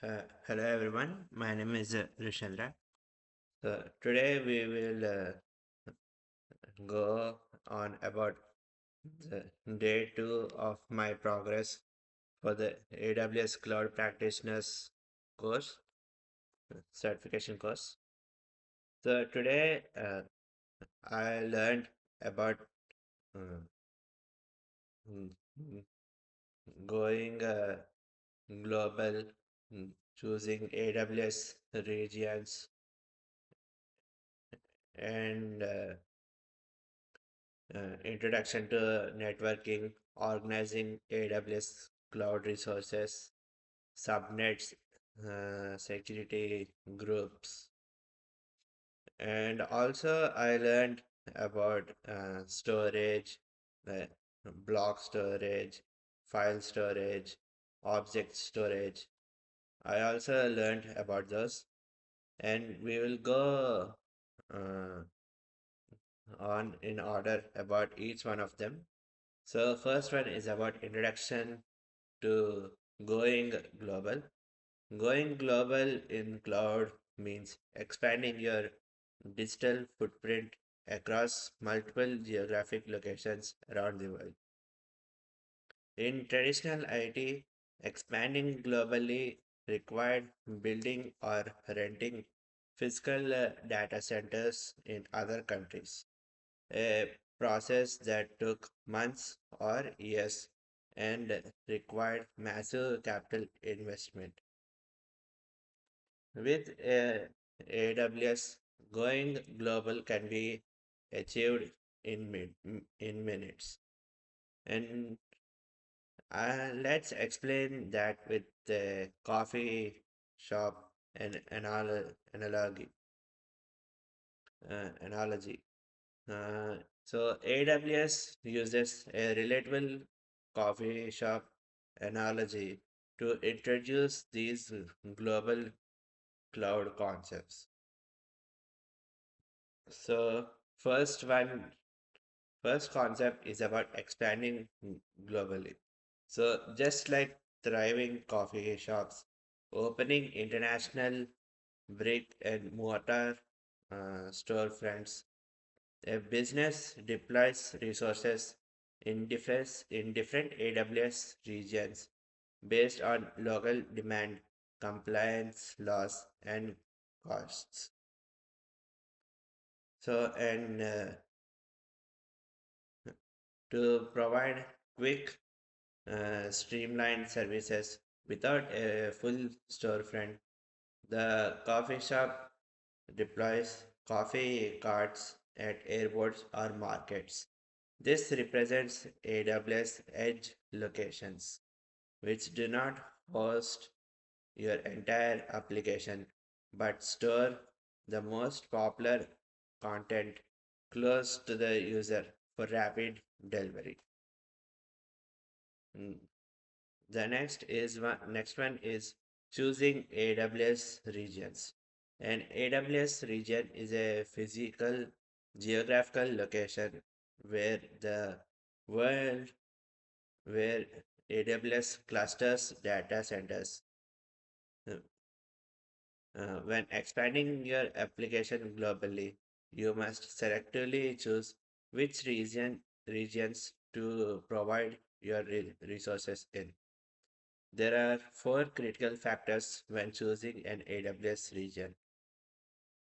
Hello everyone, my name is Rishandra. So today we will go on about the day two of my progress for the AWS Cloud Practitioners course, certification course. So today I learned about uh, mm, mm, going global, choosing AWS regions and introduction to networking, organizing AWS cloud resources, subnets, security groups, and also I learned about storage, uh, block storage, file storage, object storage. I also learned about those, and we will go uh, on in order about each one of them. So first one is about introduction to going global. Going global in cloud means expanding your digital footprint across multiple geographic locations around the world. In traditional IT, expanding globally required building or renting physical data centers in other countries, a process that took months or years and required massive capital investment. With AWS, going global can be achieved in minutes. And let's explain that with the coffee shop and analogy. So AWS uses a relatable coffee shop analogy to introduce these global cloud concepts. So first concept is about expanding globally. So just like thriving coffee shops, opening international brick and mortar storefronts, a business deploys resources in different AWS regions based on local demand, compliance laws, and costs. So, and to provide quick, streamlined services without a full storefront, the coffee shop deploys coffee carts at airports or markets. This represents AWS edge locations, which do not host your entire application but store the most popular content close to the user for rapid delivery. Mm, The next one is choosing AWS regions. An AWS region is a physical geographical location where the world where AWS clusters data centers. Uh, when expanding your application globally, you must selectively choose which regions to provide your resources in. There are four critical factors when choosing an AWS region.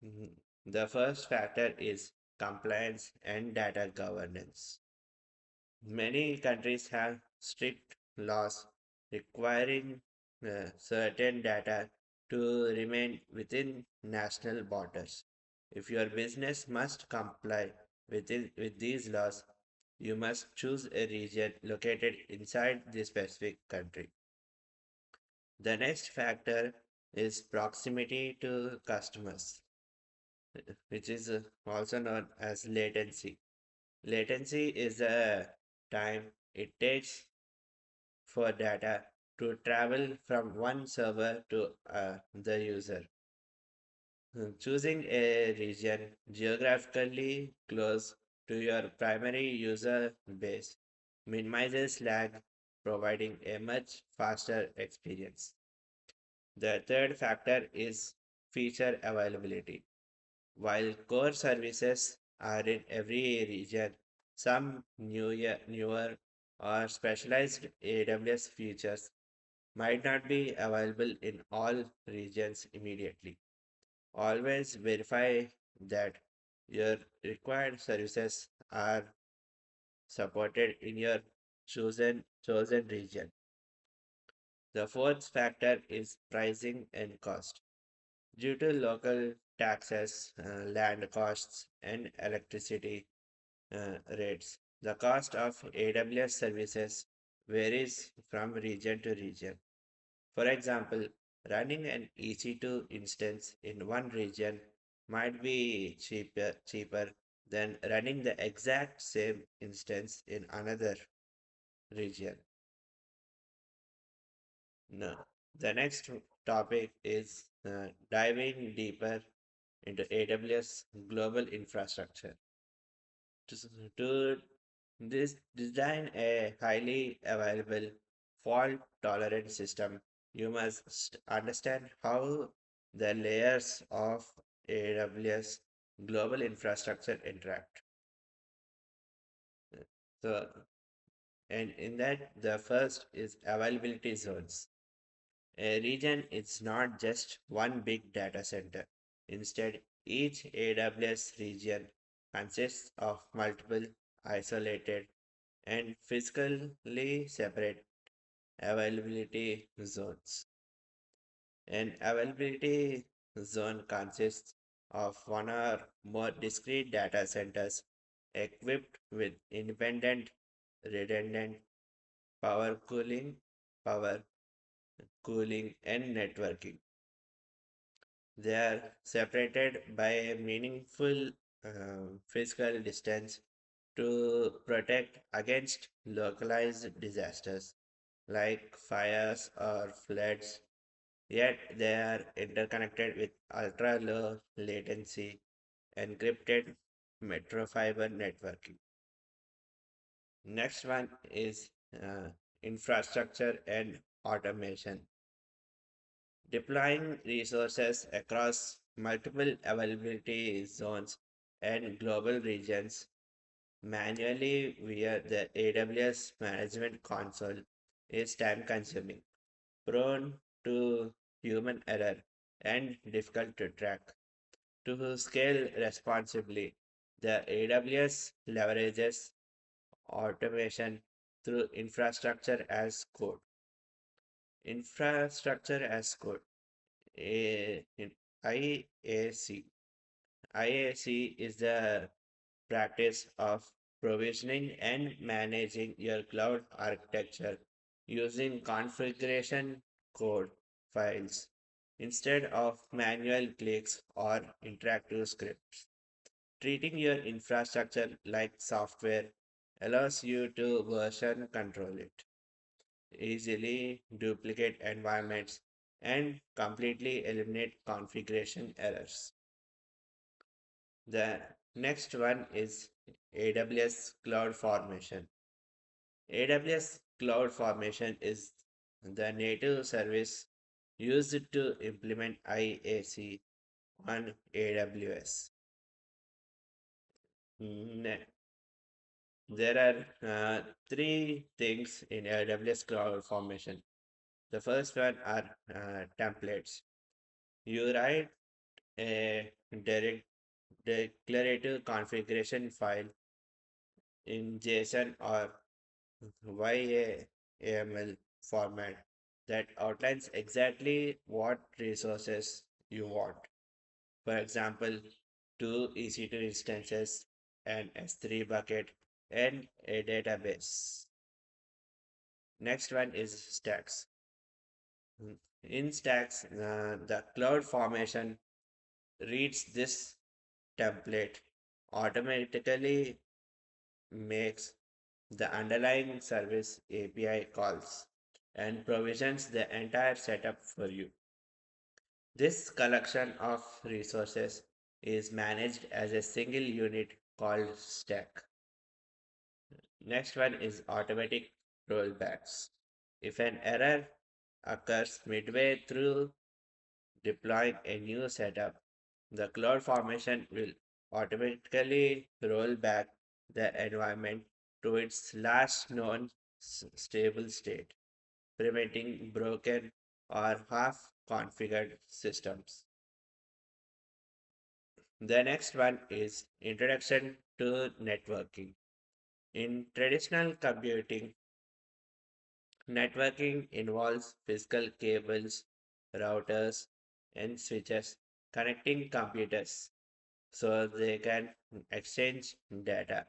Mhm. The first factor is compliance and data governance. Many countries have strict laws requiring certain data to remain within national borders. If your business must comply with these laws, you must choose a region located inside the specific country. The next factor is proximity to customers, which is also known as latency. Latency is the time it takes for data to travel from one server to the user. Choosing a region geographically close to your primary user base minimizes lag, providing a much faster experience. The third factor is feature availability. While core services are in every region, some newer or specialized AWS features might not be available in all regions immediately. Always verify that your required services are supported in your chosen region. The fourth factor is pricing and cost. Due to local taxes, land costs, and electricity rates, the cost of AWS services varies from region to region. For example, running an EC2 instance in one region might be cheaper than running the exact same instance in another region. No. The next topic is diving deeper into AWS global infrastructure. To design a highly available, fault tolerant system, you must understand how the layers of AWS global infrastructure interact. So, and in that, the first is availability zones. A region is not just one big data center. Instead, each AWS region consists of multiple isolated and physically separate availability zones. An availability zone consists of one or more discrete data centers equipped with independent, redundant power cooling, and networking. They are separated by a meaningful physical distance to protect against localized disasters like fires or floods, yet they are interconnected with ultra low latency encrypted metro fiber networking. Next one is infrastructure and automation. Deploying resources across multiple availability zones and global regions manually via the AWS Management Console is time consuming, prone to human error, and difficult to track. To scale responsibly, the AWS leverages automation through infrastructure as code. Infrastructure as code, in IAC. IAC is the practice of provisioning and managing your cloud architecture using configuration code files instead of manual clicks or interactive scripts. Treating your infrastructure like software allows you to version control it, easily duplicate environments, and completely eliminate configuration errors. The next one is AWS Cloud Formation. AWS Cloud Formation is the native service used to implement IAC on AWS. Ne- There are three things in AWS Cloud Formation. The first one are templates. You write a direct declarative configuration file in JSON or YAML format that outlines exactly what resources you want. For example, two EC2 instances, an S3 bucket, and a database. Next one is stacks. In stacks, the cloud formation reads this template, automatically makes the underlying service API calls, and provisions the entire setup for you. This collection of resources is managed as a single unit called stack. Next one is automatic rollbacks. If an error occurs midway through deploying a new setup, the cloud formation will automatically roll back the environment to its last known stable state, preventing broken or half configured systems. The next one is Introduction to Networking. In traditional computing, networking involves physical cables, routers, and switches connecting computers so they can exchange data.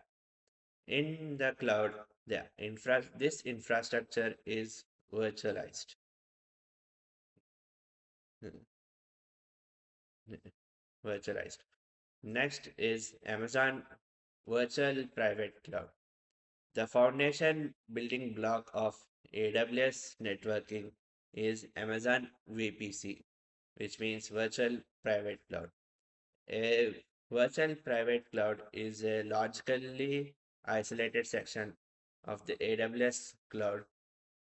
In the cloud, this infrastructure is virtualized. virtualized. Next is Amazon Virtual Private Cloud. The foundation building block of AWS networking is Amazon VPC, which means Virtual Private Cloud. A virtual private cloud is a logically isolated section of the AWS cloud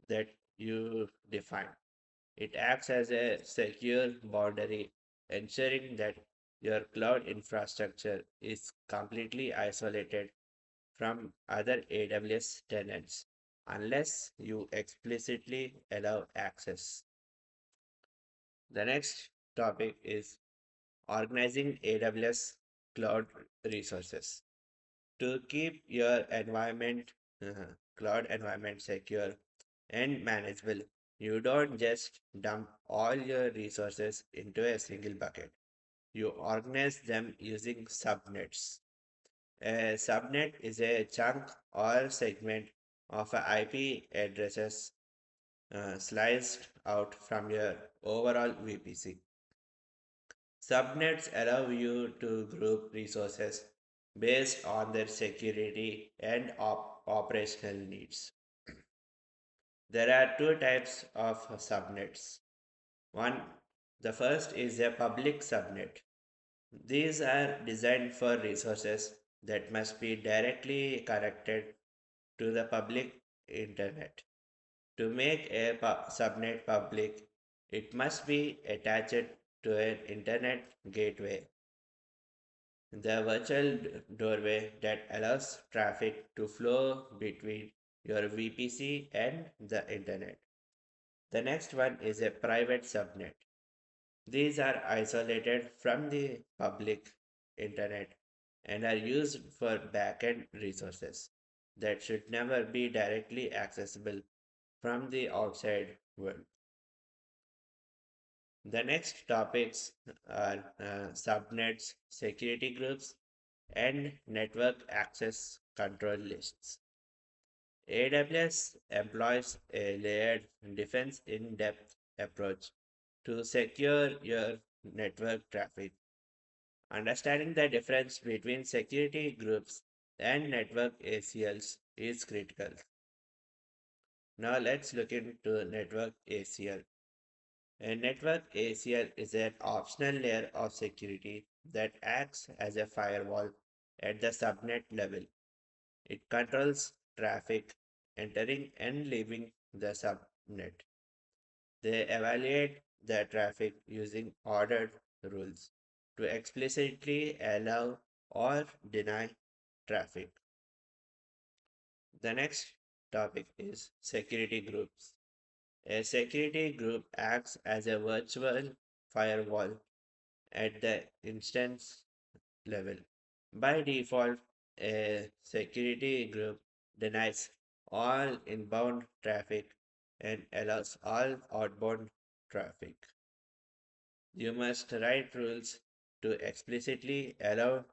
that you define. It acts as a secure boundary, ensuring that your cloud infrastructure is completely isolated from other AWS tenants unless you explicitly allow access. The next topic is organizing AWS cloud resources. To keep your cloud environment secure and manageable, you don't just dump all your resources into a single bucket. You organize them using subnets. A subnet is a chunk or segment of a IP addresses sliced out from your overall VPC. Subnets allow you to group resources based on their security and operational needs. There are two types of subnets. One, the first is a public subnet. These are designed for resources that must be directly connected to the public internet. To make a subnet public, it must be attached to an internet gateway, the virtual doorway that allows traffic to flow between your VPC and the internet. The next one is a private subnet. These are isolated from the public internet and are used for backend resources that should never be directly accessible from the outside world. The next topics are subnets, security groups, and network access control lists. AWS employs a layered defense in depth approach to secure your network traffic. Understanding the difference between security groups and network ACLs is critical. Now let's look into network ACL. A network ACL is an optional layer of security that acts as a firewall at the subnet level. It controls traffic entering and leaving the subnet. They evaluate the traffic using ordered rules to explicitly allow or deny traffic. The next topic is security groups. A security group acts as a virtual firewall at the instance level. By default, a security group denies all inbound traffic and allows all outbound traffic. You must write rules to explicitly allow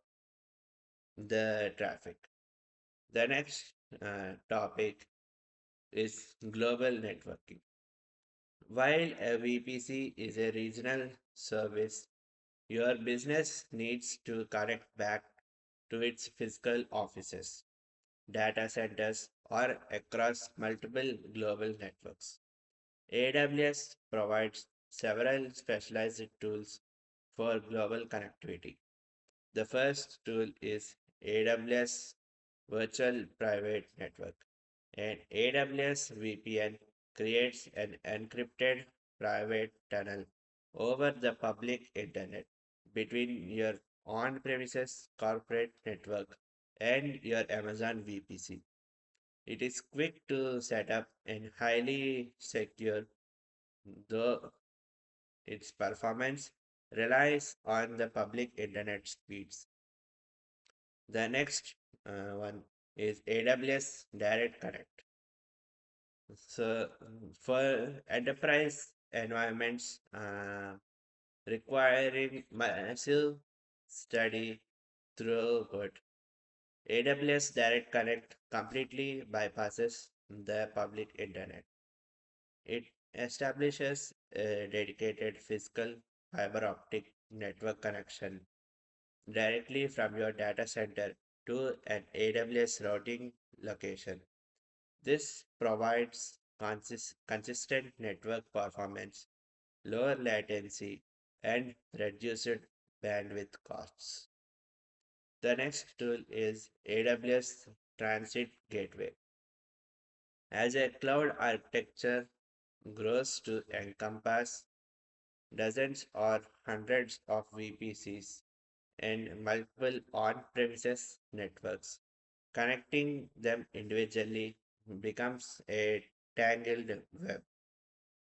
the traffic. The next topic is global networking. While a VPC is a regional service, your business needs to connect back to its physical offices, data centers, or across multiple global networks. AWS provides several specialized tools for global connectivity. The first tool is AWS Virtual Private Network. An AWS VPN creates an encrypted private tunnel over the public internet between your on-premises corporate network and your Amazon VPC. It is quick to set up and highly secure, though its performance relies on the public internet speeds. The next one is AWS Direct Connect. So, for enterprise environments requiring massive study throughput, AWS Direct Connect completely bypasses the public internet. It establishes a dedicated physical fiber optic network connection directly from your data center to an AWS routing location. This provides consistent network performance, lower latency, and reduced bandwidth costs. The next tool is AWS Transit Gateway. As a cloud architecture grows to encompass dozens or hundreds of VPCs and multiple on premises networks, connecting them individually becomes a tangled web.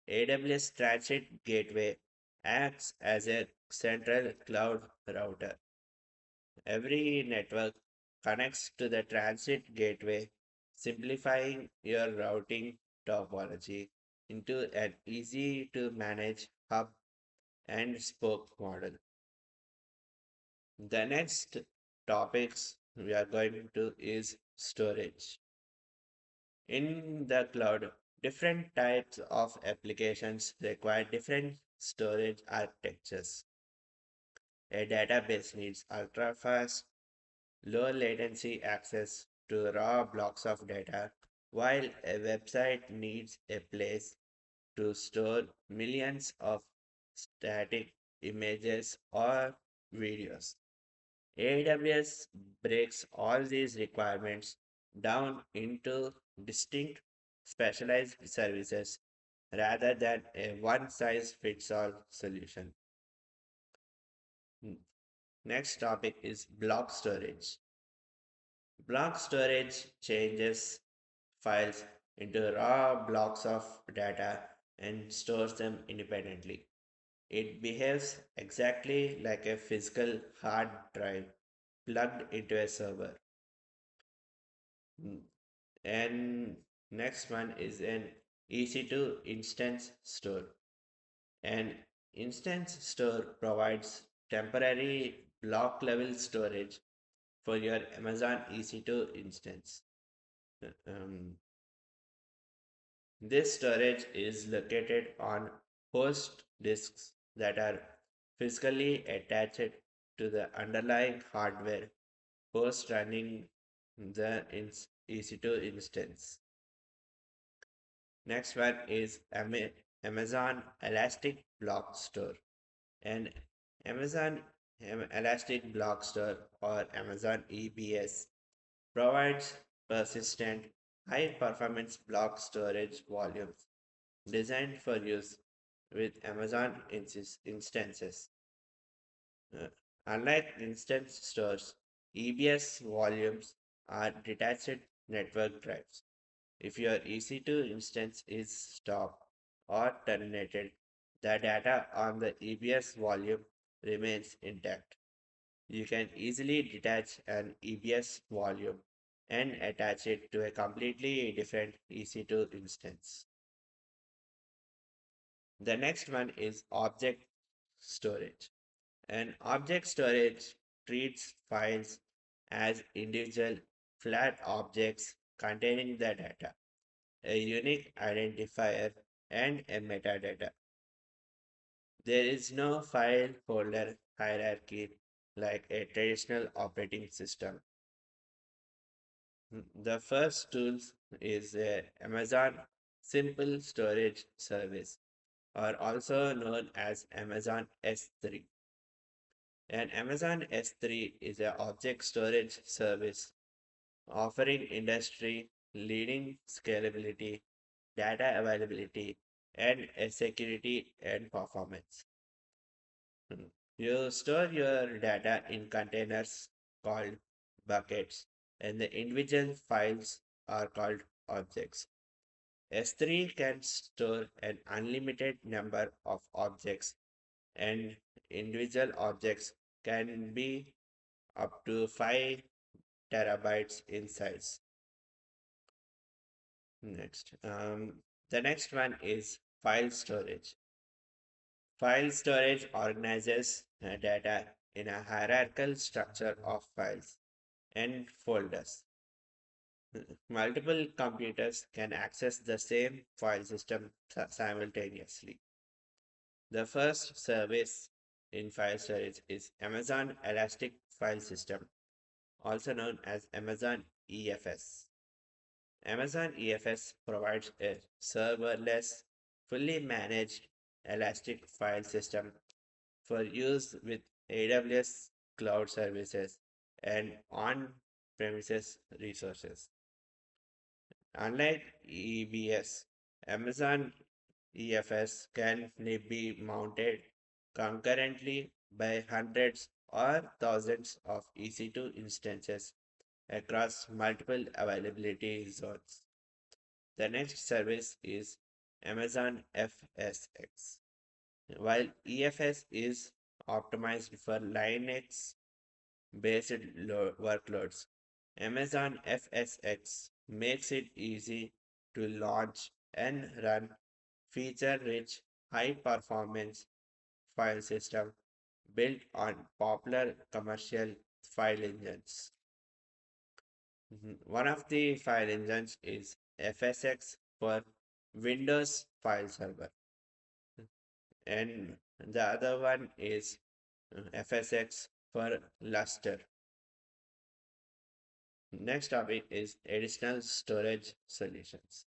AWS Transit Gateway acts as a central cloud router. Every network connects to the transit gateway, simplifying your routing topology into an easy to manage hub and spoke model. The next topics we are going to is storage. In the cloud, different types of applications require different storage architectures. A database needs ultra fast, low latency access to raw blocks of data, while a website needs a place to store millions of static images or videos. AWS breaks all these requirements down into distinct specialized services rather than a one size fits all solution. Next topic is block storage. Block storage changes files into raw blocks of data and stores them independently. It behaves exactly like a physical hard drive plugged into a server. Mm, And next one is an EC2 instance store. An instance store provides temporary block level storage for your Amazon EC2 instance. Um, This storage is located on host disks that are physically attached to the underlying hardware host running the EC2 instance. Next one is Amazon Elastic Block Store. And Amazon Elastic Block Store or Amazon EBS provides persistent, high performance block storage volumes designed for use with Amazon instances. Uh, Unlike instance stores, EBS volumes are detached network drives. If your EC2 instance is stopped or terminated, the data on the EBS volume remains intact. You can easily detach an EBS volume and attach it to a completely different EC2 instance. The next one is object storage. And object storage treats files as individual flat objects containing the data, a unique identifier, and a metadata. There is no file folder hierarchy like a traditional operating system. The first tool is Amazon Simple Storage Service, or also known as Amazon S3. And Amazon S3 is an object storage service offering industry leading scalability, data availability, and security and performance. You store your data in containers called buckets, and the individual files are called objects. S3 can store an unlimited number of objects, and individual objects can be up to 5 terabytes in size. The next one is file storage. File storage organizes data in a hierarchical structure of files and folders. Multiple computers can access the same file system simultaneously. The first service in file storage is Amazon Elastic File System, also known as Amazon EFS. Amazon EFS provides a serverless, fully managed Elastic file system for use with AWS Cloud services and on premises resources. Unlike EBS, Amazon EFS can be mounted concurrently by hundreds or thousands of EC2 instances across multiple availability zones. The next service is Amazon FSX. While EFS is optimized for Linux based workloads, Amazon FSX makes it easy to launch and run feature rich, high performance file system built on popular commercial file engines. One of the file engines is FSX for Windows File Server, and the other one is FSX for Lustre. Next topic is additional storage solutions.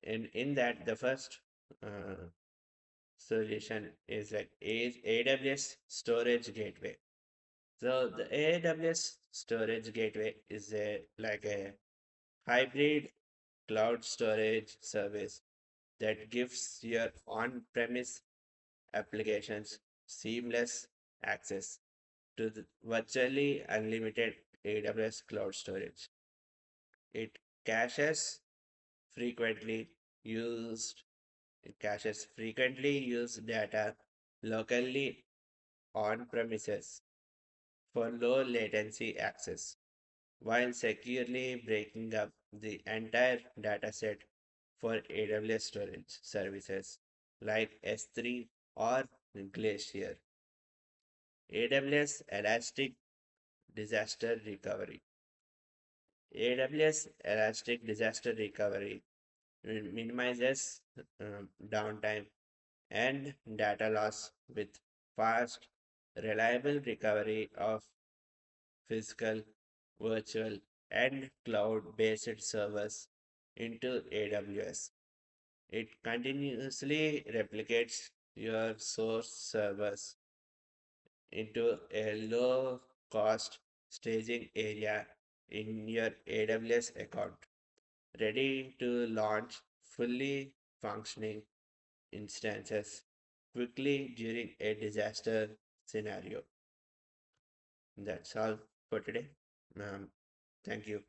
In that, the first uh, solution is like AWS Storage Gateway. So the AWS Storage Gateway is a hybrid cloud storage service that gives your on-premise applications seamless access to the virtually unlimited AWS cloud storage. It caches frequently used it caches frequently used data locally on premises for low latency access while securely breaking up the entire dataset for AWS storage services like S3 or Glacier. AWS Elastic Disaster Recovery. AWS Elastic Disaster Recovery minimizes downtime and data loss with fast, reliable recovery of physical, virtual, and cloud based servers into AWS. It continuously replicates your source servers into a low cost staging area in your AWS account, ready to launch fully functioning instances quickly during a disaster scenario. That's all for today. Um, Thank you.